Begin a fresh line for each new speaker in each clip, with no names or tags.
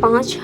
5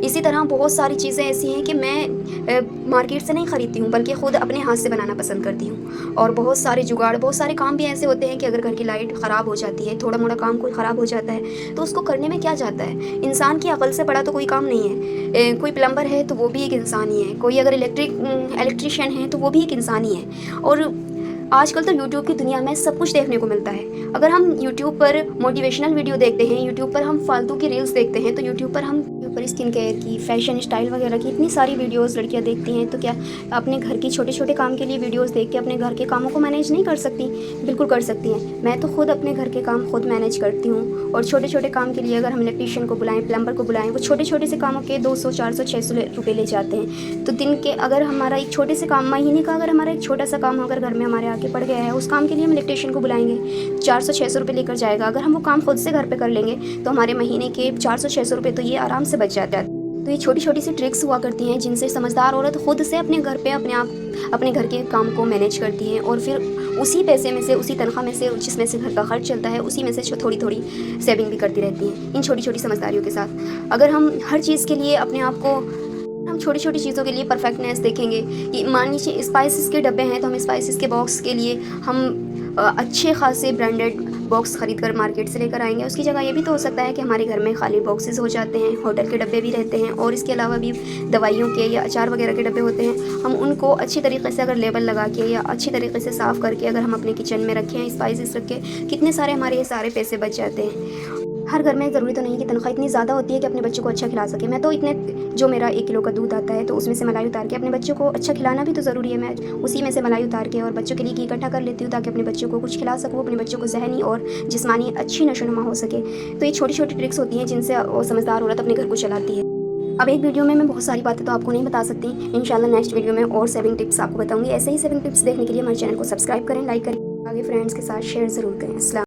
इसी तरह बहुत सारी चीज़ें ऐसी हैं कि मैं मार्केट से नहीं ख़रीदती हूँ, बल्कि ख़ुद अपने हाथ से बनाना पसंद करती हूँ। और बहुत सारे जुगाड़, बहुत सारे काम भी ऐसे होते हैं कि अगर घर की लाइट ख़राब हो जाती है, थोड़ा मोड़ा काम कोई ख़राब हो जाता है, तो उसको करने में क्या जाता है। इंसान की अक़ल से बड़ा तो कोई काम नहीं है। कोई प्लम्बर है तो वो भी एक इंसान ही है, कोई अगर इलेक्ट्रीशियन है तो वो भी एक इंसान ही है। और आजकल तो यूट्यूब की दुनिया में सब कुछ देखने को मिलता है। अगर हम यूट्यूब पर मोटिवेशनल वीडियो देखते हैं, यूट्यूब पर हम फालतू की रील्स देखते हैं, तो यूट्यूब पर स्किन केयर की, फैशन स्टाइल वगैरह की इतनी सारी वीडियोस लड़कियां देखती हैं, तो क्या अपने घर की छोटे छोटे काम के लिए वीडियोस देख के अपने घर के कामों को मैनेज नहीं कर सकती? बिल्कुल कर सकती हैं। मैं तो खुद अपने घर के काम खुद मैनेज करती हूँ। और छोटे छोटे काम के लिए अगर हम इलेक्ट्रीशियन को बुलाएं, प्लम्बर को बुलाएं, वो छोटे छोटे से कामों के 200, 400, 600 रुपये ले जाते हैं। तो दिन के अगर हमारा एक छोटे से काम, महीने का अगर हमारा एक छोटा सा काम अगर घर में हमारे आके पड़ गया है, उस काम के लिए हम इलेक्ट्रीशियन को बुलाएंगे, 400-600 रुपये लेकर जाएगा। अगर हम वो काम खुद से घर पे कर लेंगे तो हमारे महीने के 400-600 रुपये तो ये आराम से बच जाता है। तो ये छोटी छोटी सी ट्रिक्स हुआ करती हैं जिनसे समझदार औरत खुद से अपने घर पे अपने घर के काम को मैनेज करती है, और फिर उसी पैसे में से, उसी तनख्वाह में से, जिसमें से घर का खर्च चलता है, उसी में से थोड़ी थोड़ी सेविंग भी करती रहती हैं इन छोटी छोटी समझदारियों के साथ। अगर हम हर चीज़ के लिए अपने आप को, हम छोटी छोटी चीज़ों के लिए परफेक्टनेस देखेंगे कि मान लीजिए स्पाइसेस के डब्बे हैं, तो हम स्पाइसेस के बॉक्स के लिए हम अच्छे खासे ब्रांडेड बॉक्स ख़रीद कर मार्केट से लेकर आएंगे। उसकी जगह ये भी तो हो सकता है कि हमारे घर में खाली बॉक्सेस हो जाते हैं, होटल के डब्बे भी रहते हैं, और इसके अलावा भी दवाइयों के या अचार वगैरह के डब्बे होते हैं। हम उनको अच्छी तरीके से अगर लेबल लगा के या अच्छी तरीके से साफ़ करके अगर हम अपने किचन में रखें, स्पाइसेस रख के, कितने सारे हमारे ये सारे पैसे बच जाते हैं। हर घर में ज़रूरी तो नहीं कि तनख्वाह इतनी ज़्यादा होती है कि अपने बच्चों को अच्छा खिला सके। मैं तो जो मेरा 1 किलो का दूध आता है, तो उसमें से मलाई उतार के अपने बच्चों को अच्छा खिलाना भी तो ज़रूरी है। मैं उसी में से मलाई उतार के और बच्चों के लिए घी इकट्ठा कर लेती हूँ, ताकि अपने बच्चों को कुछ खिला सकूँ, अपने बच्चों को ज़हनी और जिस्मानी अच्छी नशोनुमा हो सके। तो ये छोटी छोटी ट्रिक्स होती हैं जिनसे समझदार औरत अपने घर को चलाती है। अब एक वीडियो में मैं बहुत सारी बातें तो आपको नहीं बता सकती। इंशाल्लाह नेक्स्ट वीडियो में और 7 टिप्स आपको बताऊँगी। ऐसे ही 7 टिप्स देखने के लिए हमारे चैनल को सब्सक्राइब करें, लाइक करें, आगे फ्रेंड्स के साथ शेयर ज़रूर करें। अस्सलाम।